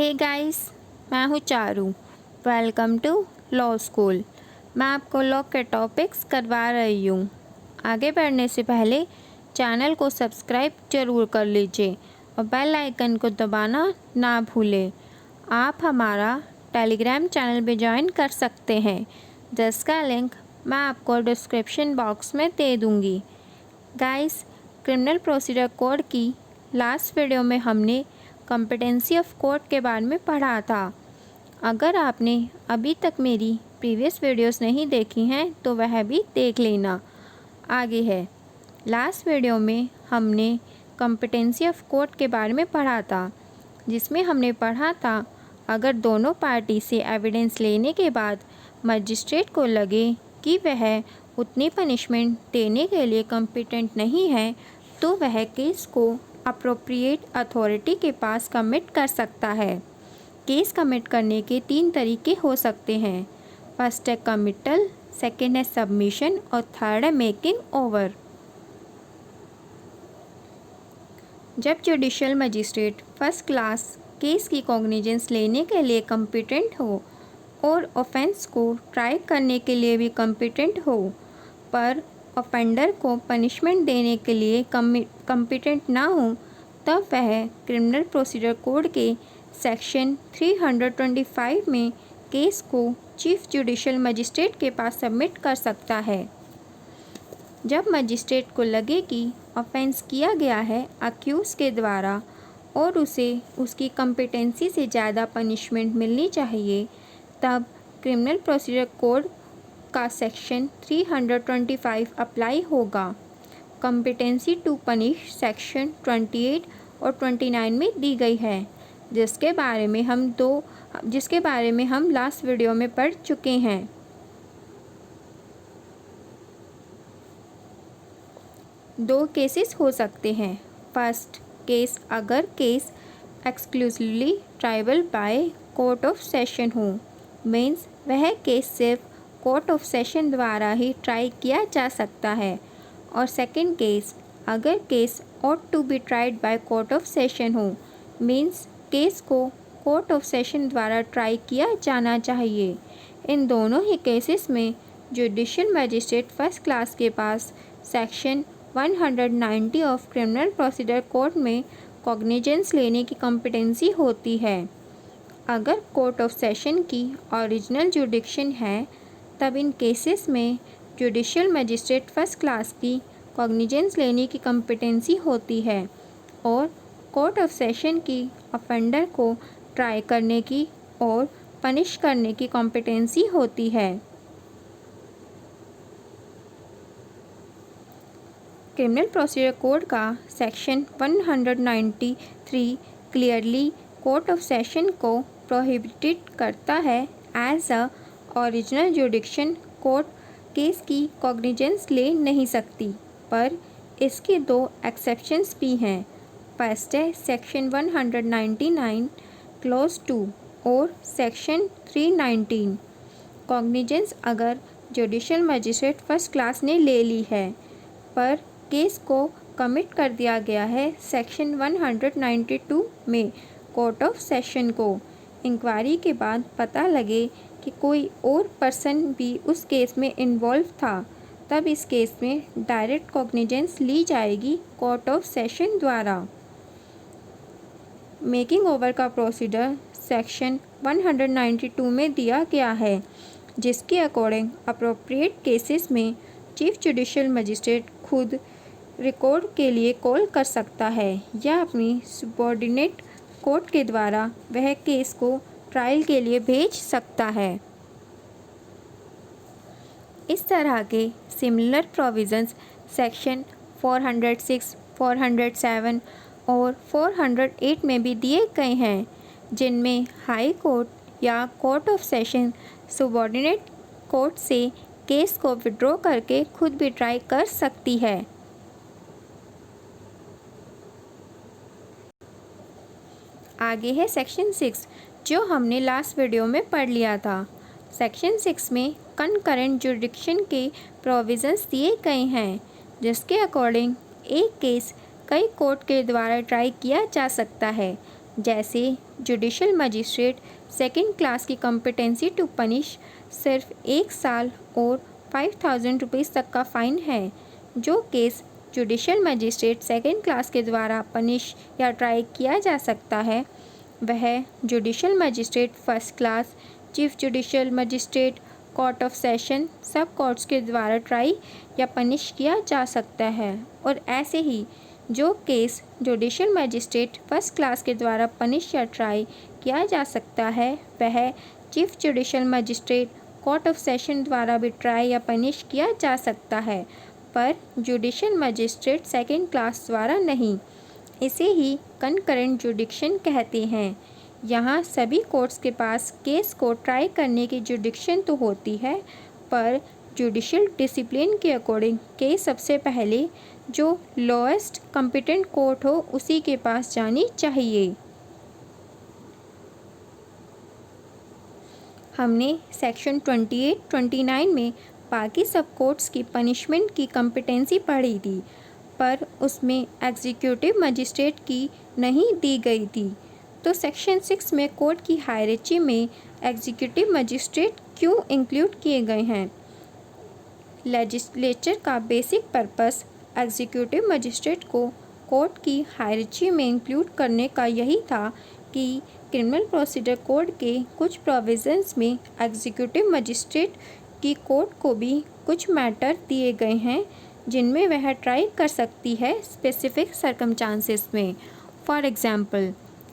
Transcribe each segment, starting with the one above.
हे guys, मैं हूँ Charu. Welcome to law school. मैं आपको लॉ के टॉपिक्स करवा रही हूँ। आगे बढ़ने से पहले चैनल को सब्सक्राइब जरूर कर लीजिए और बेल आइकन को दबाना ना भूलें। आप हमारा टेलीग्राम चैनल भी ज्वाइन कर सकते हैं, जिसका लिंक मैं आपको डिस्क्रिप्शन बॉक्स में दे दूँगी। गाइस, क्रिमिनल प्रोसीजर कोड की लास्ट वीडियो में हमने कॉम्पिटेंसी ऑफ कोर्ट के बारे में पढ़ा था। अगर आपने अभी तक मेरी प्रीवियस वीडियोस नहीं देखी हैं तो वह भी देख लेना। आगे है, लास्ट वीडियो में हमने कॉम्पिटेंसी ऑफ कोर्ट के बारे में पढ़ा था, जिसमें हमने पढ़ा था अगर दोनों पार्टी से एविडेंस लेने के बाद मजिस्ट्रेट को लगे कि वह उतनी पनिशमेंट देने के लिए कॉम्पिटेंट नहीं है तो वह केस को अप्रोप्रिएट अथॉरिटी के पास कमिट कर सकता है। केस कमिट करने के 3 तरीके हो सकते हैं। फर्स्ट है कमिटल, सेकेंड है सबमिशन और थर्ड है मेकिंग ओवर। जब judicial magistrate first class case की कॉग्निजेंस लेने के लिए कॉम्पिटेंट हो और ऑफेंस को ट्राई करने के लिए भी कॉम्पिटेंट हो, पर ऑफेंडर को पनिशमेंट देने के लिए कॉम्पिटेंट ना हो, तब वह क्रिमिनल प्रोसीजर कोड के सेक्शन 325 में केस को चीफ जुडिशियल मजिस्ट्रेट के पास सबमिट कर सकता है। जब मजिस्ट्रेट को लगे कि ऑफेंस किया गया है अक्यूज के द्वारा और उसे उसकी कॉम्पिटेंसी से ज़्यादा पनिशमेंट मिलनी चाहिए, तब क्रिमिनल प्रोसीजर कोड का सेक्शन 325 अप्लाई होगा। कॉम्पिटेंसी टू पनिश सेक्शन 28 और 29 में दी गई है, जिसके बारे में हम लास्ट वीडियो में पढ़ चुके हैं। दो केसेस हो सकते हैं। फर्स्ट केस, अगर case exclusively triable by court of session हो, मीन्स वह केस सिर्फ कोर्ट ऑफ सेशन द्वारा ही ट्राई किया जा सकता है। और सेकंड केस, अगर case ought to be tried by court of session हो, मीन्स केस को कोर्ट ऑफ सेशन द्वारा ट्राई किया जाना चाहिए। इन दोनों ही केसेस में जुडिशियल मजिस्ट्रेट फर्स्ट क्लास के पास section 190 of criminal procedure code में कॉग्निजेंस लेने की कॉम्पिटेंसी होती है। अगर कोर्ट ऑफ सेशन की ओरिजिनल जुडिक्शन है, तब इन केसेस में जुडिशियल मजिस्ट्रेट फर्स्ट क्लास की कॉग्निजेंस लेने की कॉम्पिटेंसी होती है और कोर्ट ऑफ सेशन की ऑफेंडर को ट्राई करने की और पनिश करने की कॉम्पिटेंसी होती है। क्रिमिनल प्रोसीजर कोड का section 193 clearly court of session को प्रोहिबिटेड करता है as a original jurisdiction court case की कॉग्निजेंस ले नहीं सकती, पर इसके 2 एक्सेप्शंस भी हैं। फर्स्ट है सेक्शन 199 क्लॉज 2 और सेक्शन 319। कॉग्निजेंस अगर जुडिशियल मजिस्ट्रेट फर्स्ट क्लास ने ले ली है, पर केस को कमिट कर दिया गया है सेक्शन 192 में कोर्ट ऑफ सेशन को, इंक्वायरी के बाद पता लगे कि कोई और पर्सन भी उस केस में इन्वॉल्व था, तब इस केस में डायरेक्ट कॉग्निजेंस ली जाएगी कोर्ट ऑफ सेशन द्वारा। मेकिंग ओवर का प्रोसीजर सेक्शन 192 में दिया गया है, जिसके अकॉर्डिंग अप्रोप्रिएट केसेस में चीफ जुडिशियल मजिस्ट्रेट खुद रिकॉर्ड के लिए कॉल कर सकता है या अपनी सबऑर्डिनेट कोर्ट के द्वारा वह केस को ट्रायल के लिए भेज सकता है। इस तरह के सिमिलर प्रोविजंस सेक्शन 406, 407 और 408 में भी दिए गए हैं, जिनमें हाई कोर्ट या court of session subordinate court से केस को विड्रॉ करके खुद भी ट्राई कर सकती है। आगे है सेक्शन 6, जो हमने लास्ट वीडियो में पढ़ लिया था। सेक्शन 6 में कनकरेंट जुडिक्शन के प्रोविजंस दिए गए हैं, जिसके अकॉर्डिंग एक केस कई कोर्ट के द्वारा ट्राई किया जा सकता है, जैसे जुडिशल मजिस्ट्रेट सेकंड क्लास की कॉम्पिटेंसी टू पनिश सिर्फ 1 साल और 5000 रुपीज़ तक का फ़ाइन है। जो case judicial magistrate second class के द्वारा पनिश या ट्राई किया जा सकता है वह judicial magistrate first class, chief judicial magistrate, court of session, सब कोर्ट्स के द्वारा ट्राई या पनिश किया जा सकता है। और ऐसे ही जो case judicial magistrate first class के द्वारा पनिश या ट्राई किया जा सकता है वह chief judicial magistrate, court of session द्वारा भी ट्राई या पनिश किया जा सकता है, पर जुडिशल मजिस्ट्रेट सेकंड क्लास द्वारा नहीं। इसे ही कंकरेंट जुडिक्शन कहते हैं। यहाँ सभी कोर्ट्स के पास केस को ट्राई करने की जुडिक्शन तो होती है, पर जुडिशल डिसिप्लिन के अकॉर्डिंग केस सबसे पहले जो लोएस्ट कॉम्पिटेंट कोर्ट हो उसी के पास जानी चाहिए। हमने सेक्शन 28, 29 में बाकी सब कोर्ट्स की पनिशमेंट की कॉम्पिटेंसी पढ़ी थी, पर उसमें एग्जीक्यूटिव मजिस्ट्रेट की नहीं दी गई थी। तो सेक्शन 6 में कोर्ट की हायरार्की में एग्जीक्यूटिव मजिस्ट्रेट क्यों इंक्लूड किए गए हैं? लेजिस्लेचर का बेसिक पर्पस एग्जीक्यूटिव मजिस्ट्रेट को कोर्ट की हायरार्की में इंक्लूड करने का यही था कि क्रिमिनल प्रोसीजर कोड के कुछ प्रोविजंस में एग्जीक्यूटिव मजिस्ट्रेट की कोर्ट को भी कुछ मैटर दिए गए हैं जिनमें वह ट्राई कर सकती है स्पेसिफिक सर्कमस्टांसेस में। फॉर एग्जांपल,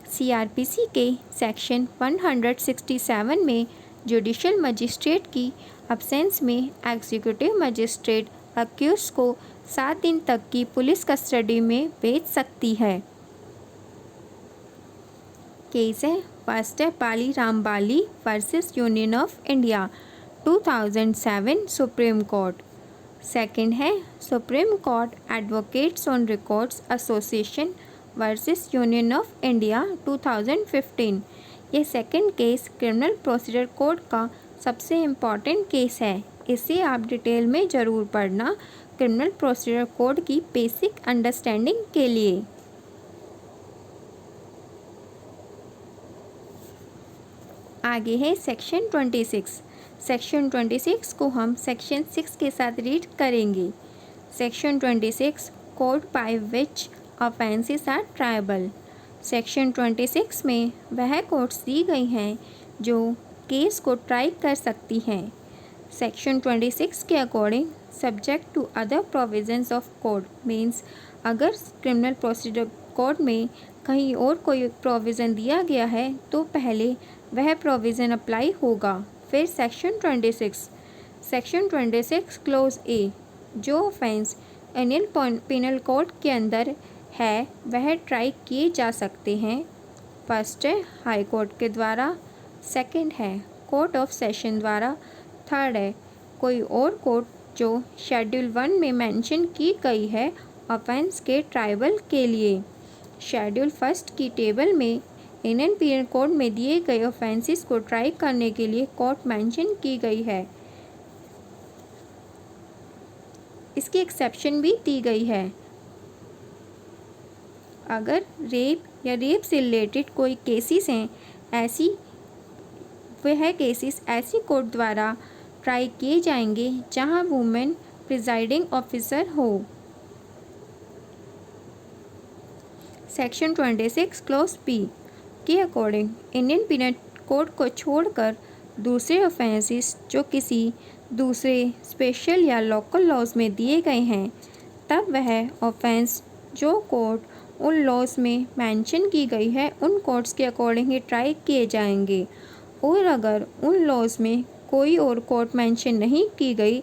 सीआरपीसी के सेक्शन 167 में जुडिशल मजिस्ट्रेट की अब्सेंस में एग्जीक्यूटिव मजिस्ट्रेट अक्यूज को 7 दिन तक की पुलिस कस्टडी में भेज सकती है। केस है फर्स्ट है Bali Ram Bali versus union of India 2007 supreme court. Second है supreme court advocates on records association versus union of India 2015। ये second case criminal procedure code का सबसे इम्पॉर्टेंट केस है। इसे आप डिटेल में ज़रूर पढ़ना क्रिमिनल प्रोसीजर कोड की बेसिक अंडरस्टैंडिंग के लिए। आगे है सेक्शन 26। सेक्शन 26 को हम सेक्शन 6 के साथ रीड करेंगे। Section 26 code by which offences are triable. Section 26 में वह कोर्ट्स दी गई हैं जो केस को ट्राई कर सकती हैं। सेक्शन 26 के according subject to other provisions of code means अगर क्रिमिनल प्रोसीजर कोड में कहीं और कोई प्रोविज़न दिया गया है तो पहले वह प्रोविज़न अप्लाई होगा। फिर सेक्शन 26 क्लोज ए जो ऑफेंस इंडियन पिनल कोड के अंदर है वह ट्राई किए जा सकते हैं। फर्स्ट है हाई कोर्ट के द्वारा, सेकंड है कोर्ट ऑफ सेशन द्वारा, थर्ड है कोई और कोर्ट जो शेड्यूल 1 में मेंशन की गई है ऑफेंस के ट्राइबल के लिए। शेड्यूल 1 की टेबल में इंडियन पीनल कोड में दिए गए ऑफेंसेस को ट्राई करने के लिए कोर्ट मेंशन की गई है। इसकी एक्सेप्शन भी दी गई है। अगर रेप या रेप से रिलेटेड कोई केसेस हैं वह केसेस ऐसी कोर्ट द्वारा ट्राई किए जाएंगे जहां वुमेन प्रिजाइडिंग ऑफिसर हो। सेक्शन 26 क्लॉज पी के अकॉर्डिंग इंडियन पीनल कोड को छोड़कर दूसरे ऑफेंसेस जो किसी दूसरे स्पेशल या लोकल लॉज में दिए गए हैं तब वह ऑफेंस जो कोर्ट उन लॉज में मेंशन की गई है उन कोर्ट्स के अकॉर्डिंग ही ट्राई किए जाएंगे। और अगर उन लॉज में कोई और कोर्ट मेंशन नहीं की गई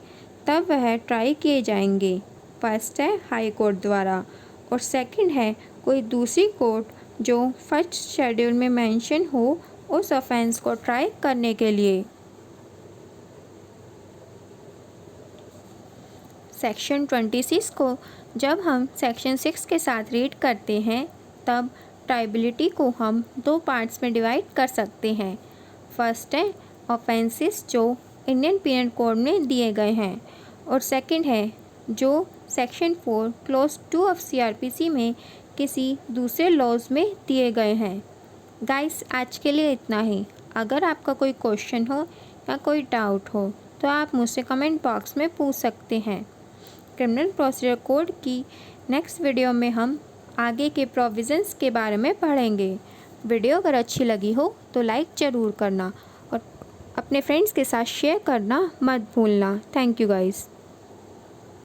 तब वह ट्राई किए जाएंगे। फर्स्ट है हाई कोर्ट द्वारा और सेकंड है कोई दूसरी कोर्ट जो फर्स्ट शेड्यूल में मेंशन हो उस ऑफेंस को ट्राई करने के लिए। सेक्शन 26 को जब हम सेक्शन 6 के साथ रीड करते हैं तब ट्राइबिलिटी को हम 2 पार्ट्स में डिवाइड कर सकते हैं। फर्स्ट है ऑफेंसेस जो इंडियन पीनल कोड में दिए गए हैं और सेकंड है जो सेक्शन 4 क्लॉज 2 ऑफ सीआरपीसी में किसी दूसरे लॉज में दिए गए हैं। गाइस आज के लिए इतना ही। अगर आपका कोई क्वेश्चन हो या कोई डाउट हो तो आप मुझसे कमेंट बॉक्स में पूछ सकते हैं। क्रिमिनल प्रोसीजर कोड की नेक्स्ट वीडियो में हम आगे के प्रोविज़न्स के बारे में पढ़ेंगे। वीडियो अगर अच्छी लगी हो तो लाइक ज़रूर करना और अपने फ्रेंड्स के साथ शेयर करना मत भूलना। Thank you guys.